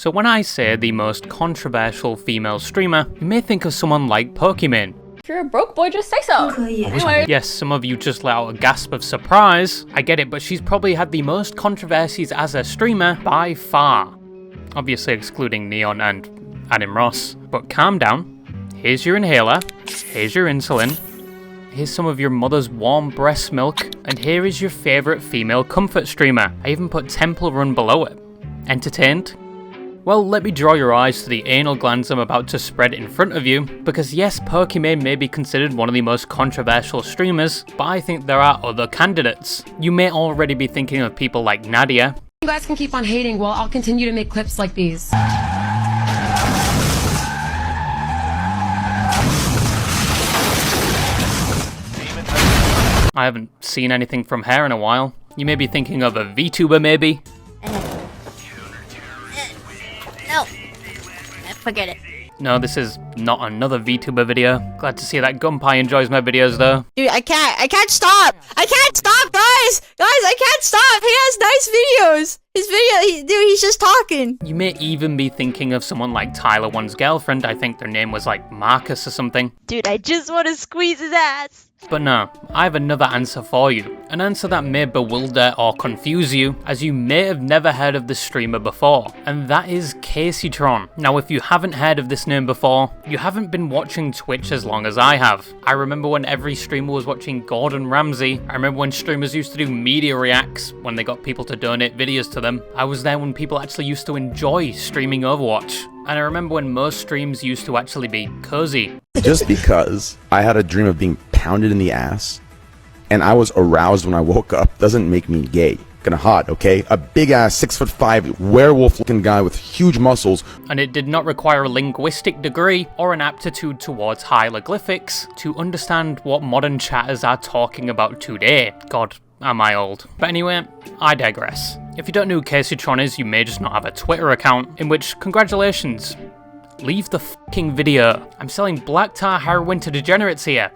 So when I say the most controversial female streamer, you may think of someone like Pokimane. If you're a broke boy, just say so. Anyway. Yes, some of you just let out a gasp of surprise. I get it, but she's probably had the most controversies as a streamer by far. Obviously excluding Neon and Adam Ross. But calm down. Here's your inhaler. Here's your insulin. Here's some of your mother's warm breast milk. And here is your favourite female comfort streamer. I even put Temple Run below it. Entertained? Well, let me draw your eyes to the anal glands I'm about to spread in front of you, because yes, Pokimane may be considered one of the most controversial streamers, but I think there are other candidates. You may already be thinking of people like Nadia. You guys can keep on hating while I'll continue to make clips like these. I haven't seen anything from her in a while. You may be thinking of a VTuber maybe? No. Forget it. No, this is not another VTuber video. Glad to see that Gunpie enjoys my videos though. Dude, I can't stop! I can't stop, guys! Guys, I can't stop! He has nice videos! He's just talking. You may even be thinking of someone like Tyler One's girlfriend. I think their name was like Marcus or something. Dude, I just want to squeeze his ass. But no, I have another answer for you. An answer that may bewilder or confuse you, as you may have never heard of this streamer before. And that is Kaceytron. Now if you haven't heard of this name before, you haven't been watching Twitch as long as I have. I remember when every streamer was watching Gordon Ramsay. I remember when streamers used to do media reacts when they got people to donate videos to them. I was there when people actually used to enjoy streaming Overwatch. And I remember when most streams used to actually be cozy. Just because I had a dream of being pounded in the ass and I was aroused when I woke up doesn't make me gay. Kinda hot, okay? A big ass 6'5" werewolf looking guy with huge muscles. And it did not require a linguistic degree or an aptitude towards hieroglyphics to understand what modern chatters are talking about today. God, am I old. But anyway, I digress. If you don't know who Kaceytron is, you may just not have a Twitter account, in which, congratulations, leave the fucking video. I'm selling black tar heroin to degenerates here,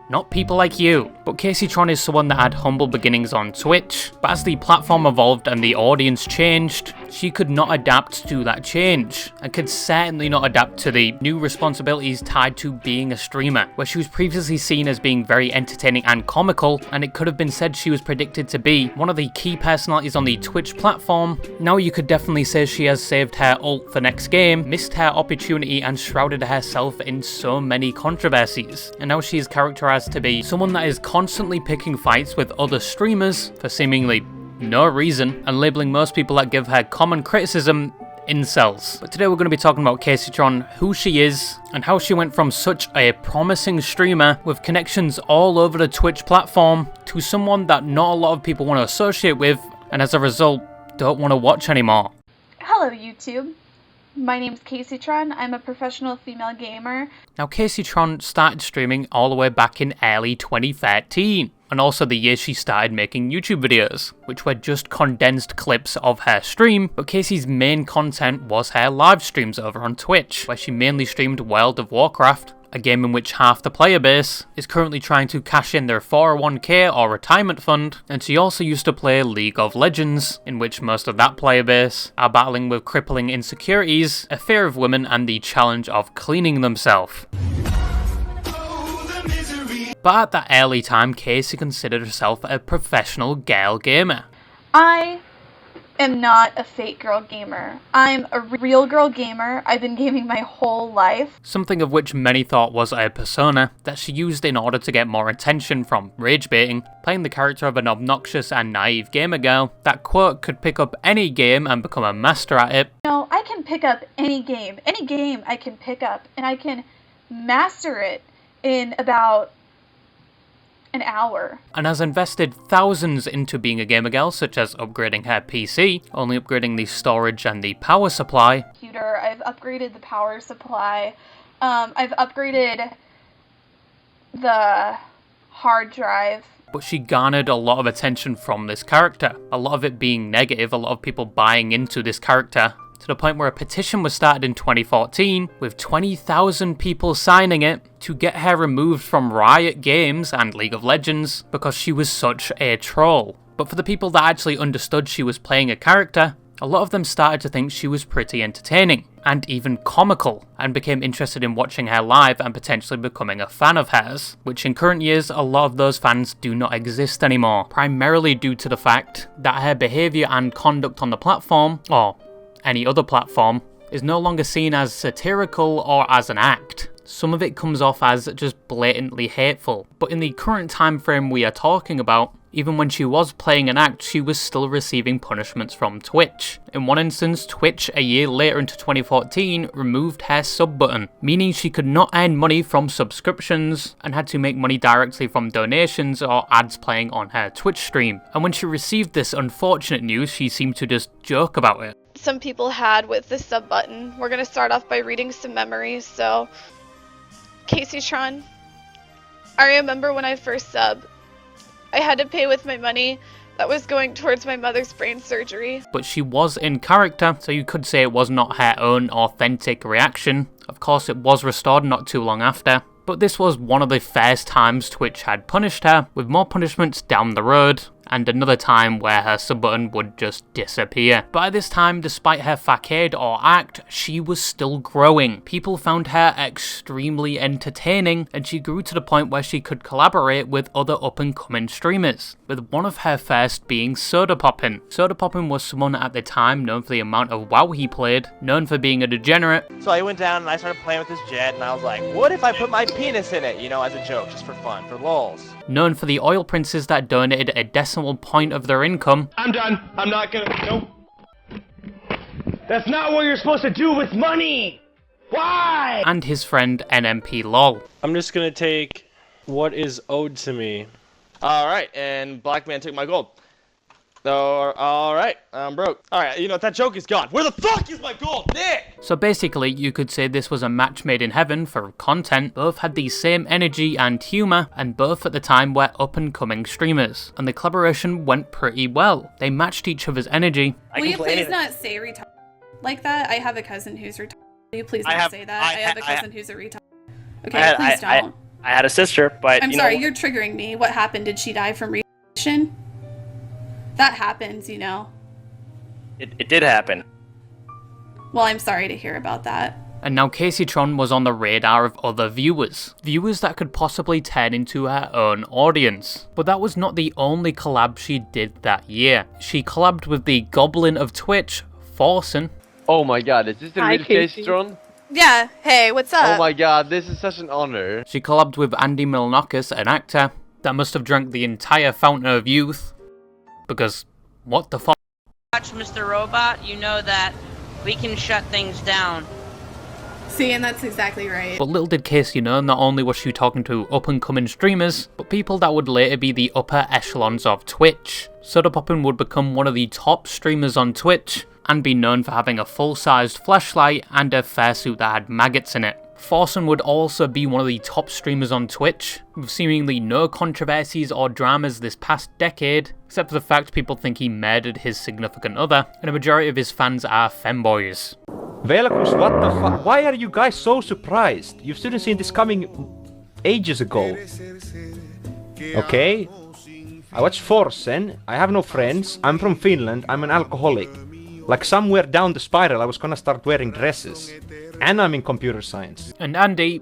not people like you. But Kaceytron is someone that had humble beginnings on Twitch, but as the platform evolved and the audience changed, she could not adapt to that change, and could certainly not adapt to the new responsibilities tied to being a streamer, where she was previously seen as being very entertaining and comical, and it could have been said she was predicted to be one of the key personalities on the Twitch platform. Now you could definitely say she has saved her ult for next game, missed her opportunity, and shrouded herself in so many controversies. And now she is characterized to be someone that is constantly picking fights with other streamers for seemingly no reason, and labeling most people that give her common criticism incels. But today we're going to be talking about Kaceytron, who she is, and how she went from such a promising streamer with connections all over the Twitch platform to someone that not a lot of people want to associate with, and as a result, don't want to watch anymore. Hello, YouTube. My name's Kaceytron. I'm a professional female gamer. Now, Kaceytron started streaming all the way back in early 2013. And also the year she started making YouTube videos, which were just condensed clips of her stream, but Casey's main content was her live streams over on Twitch, where she mainly streamed World of Warcraft, a game in which half the player base is currently trying to cash in their 401k or retirement fund, and she also used to play League of Legends, in which most of that player base are battling with crippling insecurities, a fear of women, and the challenge of cleaning themselves. But at that early time, Kacey considered herself a professional girl gamer. I am not a fake girl gamer. I'm a real girl gamer. I've been gaming my whole life. Something of which many thought was a persona that she used in order to get more attention from rage baiting, playing the character of an obnoxious and naive gamer girl that, quote, could pick up any game and become a master at it. No, I can pick up any game. Any game I can pick up, and I can master it in about an hour. And has invested thousands into being a gamer girl, such as upgrading her PC, only upgrading the storage and the power supply. I've upgraded the power supply. I've upgraded the hard drive. But she garnered a lot of attention from this character, a lot of it being negative, a lot of people buying into this character, to the point where a petition was started in 2014 with 20,000 people signing it to get her removed from Riot Games and League of Legends because she was such a troll. But for the people that actually understood she was playing a character, a lot of them started to think she was pretty entertaining, and even comical, and became interested in watching her live and potentially becoming a fan of hers, which in current years a lot of those fans do not exist anymore, primarily due to the fact that her behaviour and conduct on the platform, or any other platform, is no longer seen as satirical or as an act. Some of it comes off as just blatantly hateful, but in the current time frame we are talking about, even when she was playing an act, she was still receiving punishments from Twitch. In one instance, Twitch, a year later into 2014, removed her sub button, meaning she could not earn money from subscriptions and had to make money directly from donations or ads playing on her Twitch stream. And when she received this unfortunate news, she seemed to just joke about it. Some people had with the sub button. We're going to start off by reading some memories, so... Kaceytron, I remember when I first subbed, I had to pay with my money that was going towards my mother's brain surgery. But she was in character, so you could say it was not her own authentic reaction. Of course, it was restored not too long after. But this was one of the first times Twitch had punished her, with more punishments down the road, and another time where her sub button would just disappear. By this time, despite her facade or act, she was still growing. People found her extremely entertaining, and she grew to the point where she could collaborate with other up-and-coming streamers, with one of her first being Sodapoppin. Sodapoppin was someone at the time known for the amount of WoW he played, known for being a degenerate. So I went down and I started playing with this jet, and I was like, what if I put my penis in it, you know, as a joke, just for fun, for lols. Known for the oil princes that donated a decimal point of their income. I'm done. I'm not gonna. Nope. That's not what you're supposed to do with money! Why? And his friend Nmplol. I'm just gonna take what is owed to me. Alright, and Black Man took my gold. Alright, I'm broke. Alright, you know, that joke is gone. Where the fuck is my gold? Nick! So basically, you could say this was a match made in heaven for content. Both had the same energy and humour, and both at the time were up-and-coming streamers. And the collaboration went pretty well. They matched each other's energy. Will you please not say retard like that? I have a cousin who's retarded. Will you please not say that? I have a cousin who's a retard. Okay, please don't. I had a sister, but I'm sorry, you're triggering me. What happened? Did she die from radiation? That happens, you know. It did happen. Well, I'm sorry to hear about that. And now Kaceytron was on the radar of other viewers. Viewers that could possibly turn into her own audience. But that was not the only collab she did that year. She collabed with the Goblin of Twitch, Forsen. Oh my god, is this the real Kaceytron? Yeah, hey, what's up? Oh my god, this is such an honor. She collabed with Andy Milonakis, an actor that must have drank the entire fountain of youth. Because, what the fuck? Watch Mr. Robot, you know that we can shut things down. See, and that's exactly right. But little did Casey know, not only was she talking to up-and-coming streamers, but people that would later be the upper echelons of Twitch. Sodapoppin would become one of the top streamers on Twitch, and be known for having a full-sized flashlight and a fursuit that had maggots in it. Forsen would also be one of the top streamers on Twitch, with seemingly no controversies or dramas this past decade, except for the fact people think he murdered his significant other, and a majority of his fans are femboys. Velocus, what the fuck? Why are you guys so surprised? You should have seen this coming ages ago. Okay? I watch Forsen, I have no friends, I'm from Finland, I'm an alcoholic. Like somewhere down the spiral I was gonna start wearing dresses. And I'm in computer science. And Andy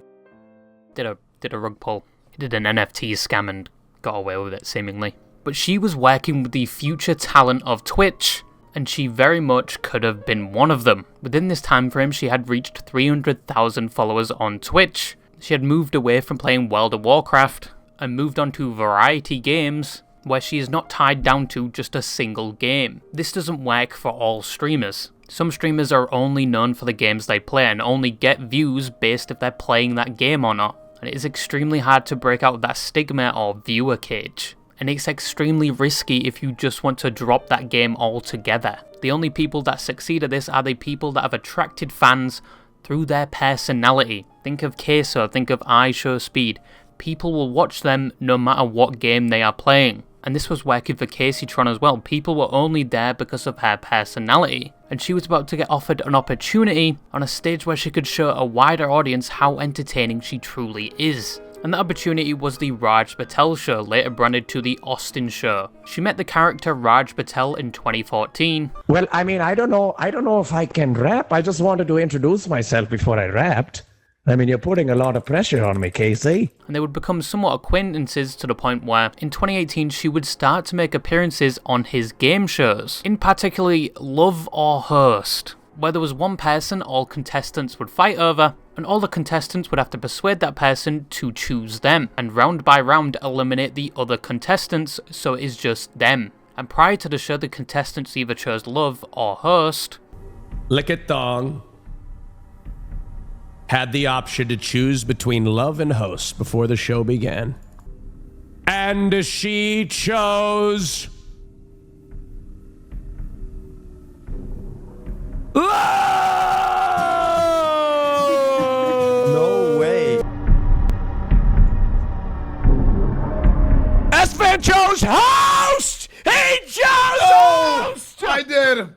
did a rug pull. He did an NFT scam and got away with it, seemingly. But she was working with the future talent of Twitch, and she very much could have been one of them. Within this time frame, she had reached 300,000 followers on Twitch. She had moved away from playing World of Warcraft, and moved on to variety games, where she is not tied down to just a single game. This doesn't work for all streamers. Some streamers are only known for the games they play and only get views based if they're playing that game or not. And it is extremely hard to break out of that stigma or viewer cage. And it's extremely risky if you just want to drop that game altogether. The only people that succeed at this are the people that have attracted fans through their personality. Think of Queso, think of iShowSpeed. People will watch them no matter what game they are playing. And this was working for Kaceytron as well. People were only there because of her personality. And she was about to get offered an opportunity on a stage where she could show a wider audience how entertaining she truly is. and that opportunity was the Raj Patel Show, later branded to the Austin Show. She met the character Raj Patel in 2014. Well, I mean, I don't know if I can rap. I just wanted to introduce myself before I rapped. I mean, you're putting a lot of pressure on me, Casey. And they would become somewhat acquaintances to the point where, in 2018, she would start to make appearances on his game shows, in particularly Love or Host, where there was one person all contestants would fight over, and all the contestants would have to persuade that person to choose them, and round by round eliminate the other contestants, so it is just them. And prior to the show, the contestants either chose Love or Host. Lick It Thong had the option to choose between Love and Host before the show began. And she chose... Love! No way. S-Man chose Host! He chose Host! I did.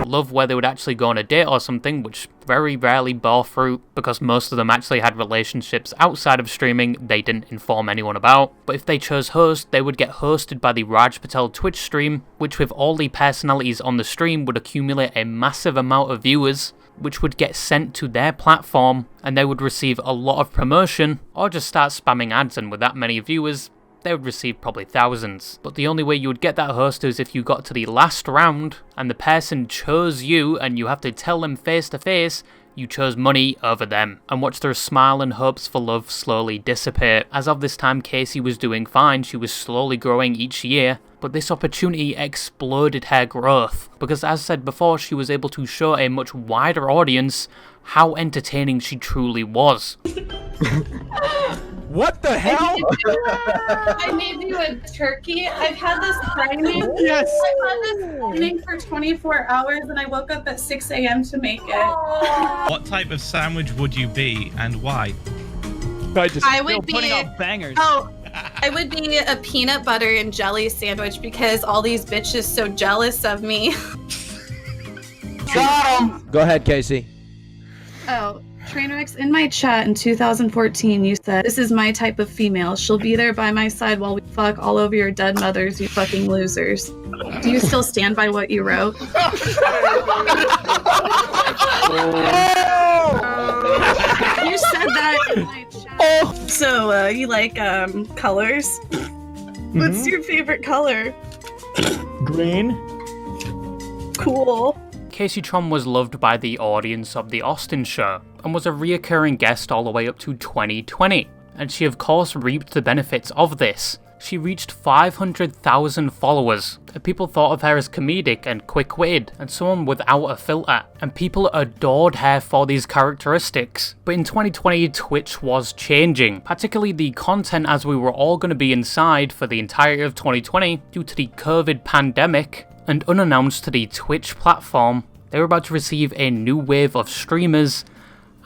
Love where they would actually go on a date or something, which very rarely bore fruit because most of them actually had relationships outside of streaming they didn't inform anyone about. But if they chose Host, they would get hosted by the Raj Patel Twitch stream, which with all the personalities on the stream would accumulate a massive amount of viewers, which would get sent to their platform, and they would receive a lot of promotion, or just start spamming ads, and with that many viewers, they would receive probably thousands. But the only way you would get that host is if you got to the last round and the person chose you and you have to tell them face to face you chose money over them, and watch their smile and hopes for love slowly dissipate. As of this time, Casey was doing fine, she was slowly growing each year, but this opportunity exploded her growth, because as said before, she was able to show a much wider audience how entertaining she truly was. What the hell? I made you a turkey. I've had this priming. Yes. I've had this priming for 24 hours, and I woke up at 6 a.m. to make it. What type of sandwich would you be, and why? I would be putting out bangers. Oh, I would be a peanut butter and jelly sandwich because all these bitches so jealous of me. Got him. Go ahead, Casey. Oh, Trainwrecks, in my chat in 2014, you said, "This is my type of female. She'll be there by my side while we fuck all over your dead mothers, you fucking losers." Do you still stand by what you wrote? You said that in my chat. So, you like, colors? What's your favorite color? Green. Cool. Kaceytron was loved by the audience of the Austin Show, and was a reoccurring guest all the way up to 2020, and she of course reaped the benefits of this. She reached 500,000 followers, and people thought of her as comedic and quick-witted, and someone without a filter, and people adored her for these characteristics. But in 2020, Twitch was changing, particularly the content, as we were all going to be inside for the entirety of 2020 due to the COVID pandemic. And unannounced to the Twitch platform, they were about to receive a new wave of streamers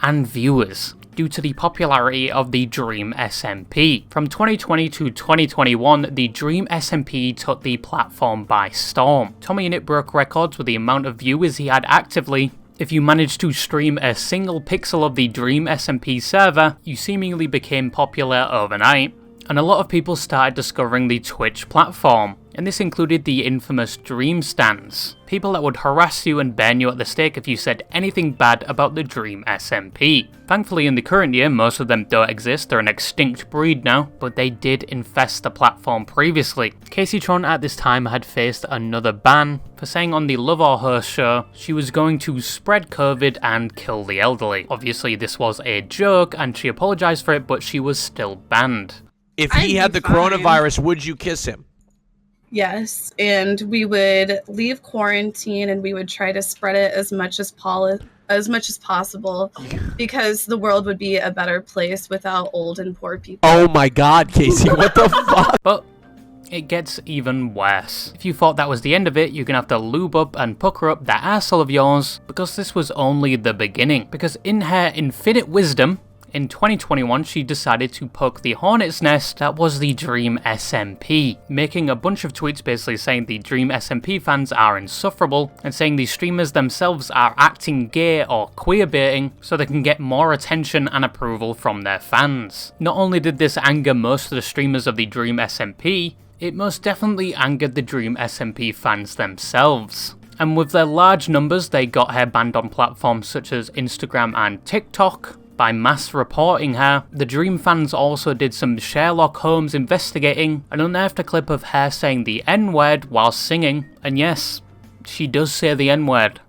and viewers due to the popularity of the Dream SMP. From 2020 to 2021, the Dream SMP took the platform by storm. TommyInnit broke records with the amount of viewers he had actively. If you managed to stream a single pixel of the Dream SMP server, you seemingly became popular overnight. And a lot of people started discovering the Twitch platform, and this included the infamous Dream Stands, people that would harass you and burn you at the stake if you said anything bad about the Dream SMP. Thankfully in the current year most of them don't exist, they're an extinct breed now, but they did infest the platform previously. Kaceytron at this time had faced another ban for saying on the Love or Host show she was going to spread COVID and kill the elderly. Obviously this was a joke and she apologised for it, but she was still banned. If he had the coronavirus, would you kiss him? Yes, and we would leave quarantine and we would try to spread it as much as possible because the world would be a better place without old and poor people. Oh my god, Casey, what the fuck? But it gets even worse. If you thought that was the end of it, you're gonna have to lube up and pucker up that arsehole of yours, because this was only the beginning. Because in her infinite wisdom, In 2021, she decided to poke the hornet's nest that was the Dream SMP, making a bunch of tweets basically saying the Dream SMP fans are insufferable, and saying the streamers themselves are acting gay or queerbaiting so they can get more attention and approval from their fans. Not only did this anger most of the streamers of the Dream SMP, it most definitely angered the Dream SMP fans themselves. And with their large numbers, they got her banned on platforms such as Instagram and TikTok. By mass reporting her, the Dream fans also did some Sherlock Holmes investigating and unearthed a clip of her saying the N-word while singing. And yes, she does say the N-word.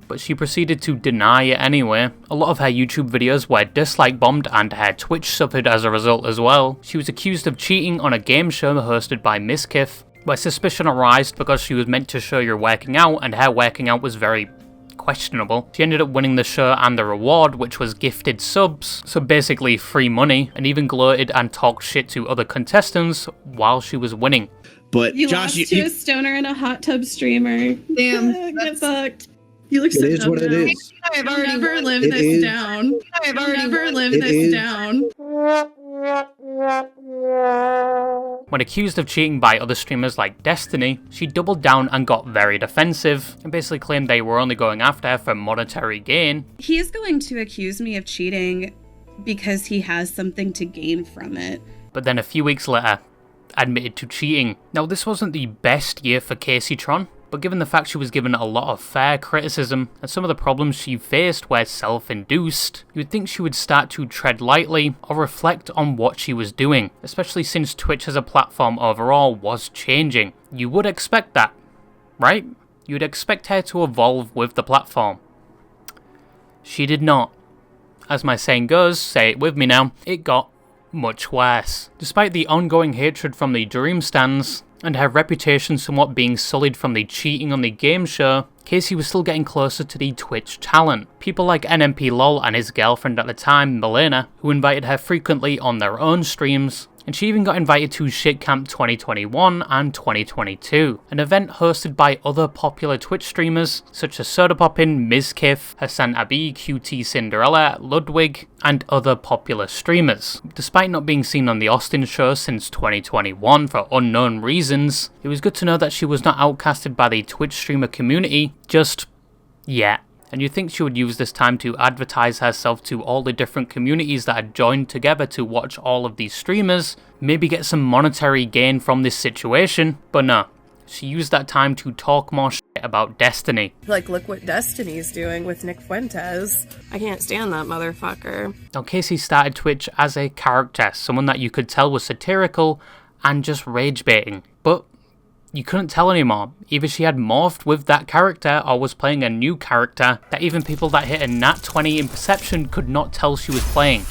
But she proceeded to deny it anyway. A lot of her YouTube videos were dislike bombed and her Twitch suffered as a result as well. She was accused of cheating on a game show hosted by Miskiff, where suspicion arose because she was meant to show you're working out and her working out was very questionable. She ended up winning the show and the reward, which was gifted subs, so basically free money, and even gloated and talked shit to other contestants while she was winning. But You Josh, lost to a stoner and a hot tub streamer. Damn, get fucked. You look so It is dumb what it now. is. I've never lived It this is- down. I've never lived It this is- down. When accused of cheating by other streamers like Destiny, she doubled down and got very defensive, and basically claimed they were only going after her for monetary gain. He's going to accuse me of cheating because he has something to gain from it. But then a few weeks later, admitted to cheating. Now this wasn't the best year for Kaceytron, but given the fact she was given a lot of fair criticism and some of the problems she faced were self-induced, you would think she would start to tread lightly or reflect on what she was doing, especially since Twitch as a platform overall was changing. You would expect that, right? You'd expect her to evolve with the platform. She did not. As my saying goes, say it with me now, it got much worse. Despite the ongoing hatred from the Dream stans, and her reputation somewhat being sullied from the cheating on the game show, Casey was still getting closer to the Twitch talent. People like Nmplol and his girlfriend at the time, Milena, who invited her frequently on their own streams, and she even got invited to Shit Camp 2021 and 2022, an event hosted by other popular Twitch streamers such as Sodapoppin, Miskiff, Hassan Abi, QT Cinderella, Ludwig, and other popular streamers. Despite not being seen on the Austin show since 2021 for unknown reasons, it was good to know that she was not outcasted by the Twitch streamer community just yet. And you'd think she would use this time to advertise herself to all the different communities that had joined together to watch all of these streamers, maybe get some monetary gain from this situation, but no. She used that time to talk more shit about Destiny. Like, look what Destiny's doing with Nick Fuentes. I can't stand that motherfucker. Now, Casey started Twitch as a character, someone that you could tell was satirical and just rage baiting, but you couldn't tell anymore. Either she had morphed with that character or was playing a new character that even people that hit a nat 20 in perception could not tell she was playing.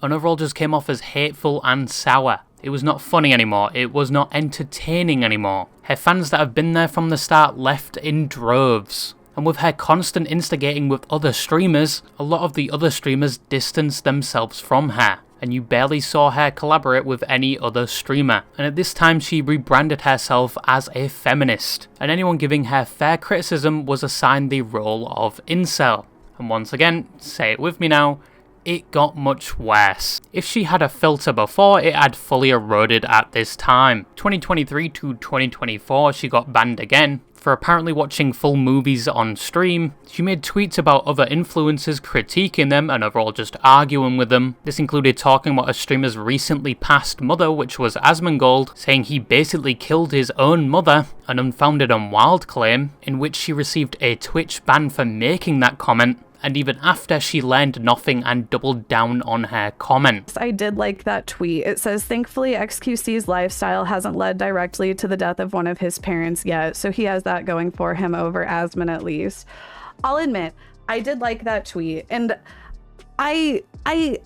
And overall just came off as hateful and sour. It was not funny anymore, it was not entertaining anymore. Her fans that have been there from the start left in droves. And with her constant instigating with other streamers, a lot of the other streamers distanced themselves from her, and you barely saw her collaborate with any other streamer. And at this time she rebranded herself as a feminist, and anyone giving her fair criticism was assigned the role of incel. And once again, say it with me now, it got much worse. If she had a filter before, it had fully eroded at this time. 2023 to 2024, she got banned again for apparently watching full movies on stream. She made tweets about other influencers, critiquing them and overall just arguing with them. This included talking about a streamer's recently passed mother, which was Asmongold, saying he basically killed his own mother, an unfounded and wild claim, in which she received a Twitch ban for making that comment. And even after, she learned nothing and doubled down on her comment. I did like that tweet. It says, thankfully, XQC's lifestyle hasn't led directly to the death of one of his parents yet, so he has that going for him over Asmon at least. I'll admit, I did like that tweet, and I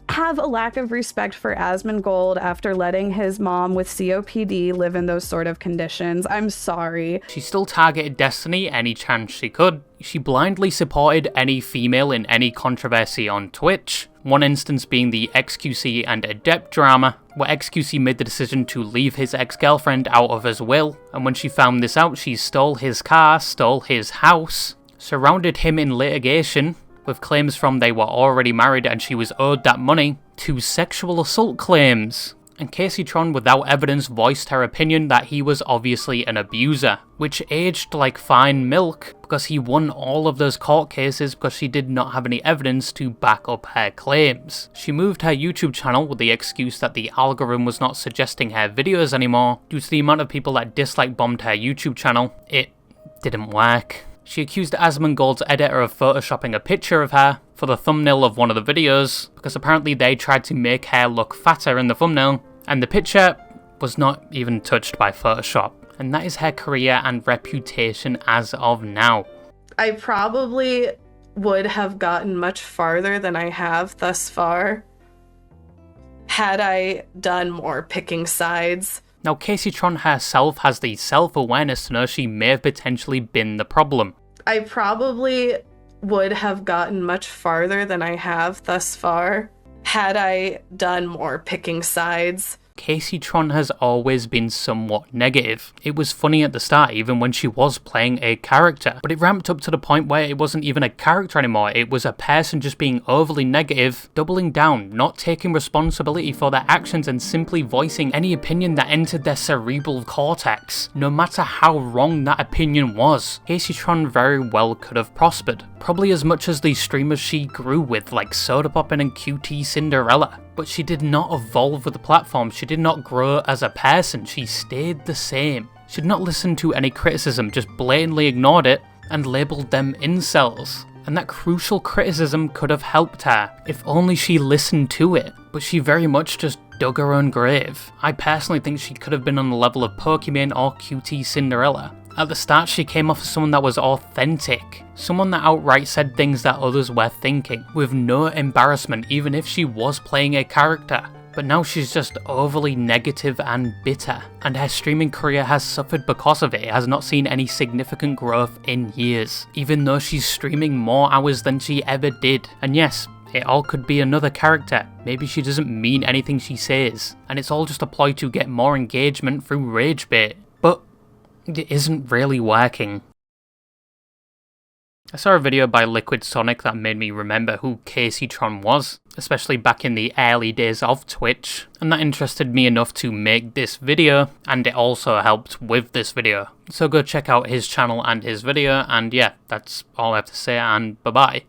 have a lack of respect for Asmongold after letting his mom with COPD live in those sort of conditions. I'm sorry. She still targeted Destiny any chance she could. She blindly supported any female in any controversy on Twitch. One instance being the XQC and Adept drama, where XQC made the decision to leave his ex-girlfriend out of his will, and when she found this out, she stole his car, stole his house, surrounded him in litigation with claims from they were already married and she was owed that money, to sexual assault claims. And Kaceytron without evidence voiced her opinion that he was obviously an abuser, which aged like fine milk because he won all of those court cases because she did not have any evidence to back up her claims. She moved her YouTube channel with the excuse that the algorithm was not suggesting her videos anymore due to the amount of people that dislike bombed her YouTube channel. It didn't work. She accused Asmongold's editor of photoshopping a picture of her for the thumbnail of one of the videos, because apparently they tried to make her look fatter in the thumbnail, and the picture was not even touched by Photoshop. And that is her career and reputation as of now. I probably would have gotten much farther than I have thus far had I done more picking sides. Now, Kaceytron herself has the self-awareness to know she may have potentially been the problem. I probably would have gotten much farther than I have thus far had I done more picking sides. Kaceytron has always been somewhat negative. It was funny at the start, even when she was playing a character, but it ramped up to the point where it wasn't even a character anymore. It was a person just being overly negative, doubling down, not taking responsibility for their actions and simply voicing any opinion that entered their cerebral cortex, no matter how wrong that opinion was. Kaceytron very well could have prospered, probably as much as the streamers she grew with like Sodapoppin and QT Cinderella. But she did not evolve with the platform, she did not grow as a person, she stayed the same. She did not listen to any criticism, just blatantly ignored it and labelled them incels. And that crucial criticism could have helped her, if only she listened to it. But she very much just dug her own grave. I personally think she could have been on the level of Pokimane or QT Cinderella. At the start, she came off as someone that was authentic, someone that outright said things that others were thinking, with no embarrassment even if she was playing a character. But now she's just overly negative and bitter, and her streaming career has suffered because of it. It has not seen any significant growth in years, even though she's streaming more hours than she ever did. And yes, it all could be another character. Maybe she doesn't mean anything she says, and it's all just a ploy to get more engagement through rage bait. But it isn't really working. I saw a video by Liquid Sonic that made me remember who Kaceytron was, especially back in the early days of Twitch, and that interested me enough to make this video, and it also helped with this video. So go check out his channel and his video, and yeah, that's all I have to say, and bye bye.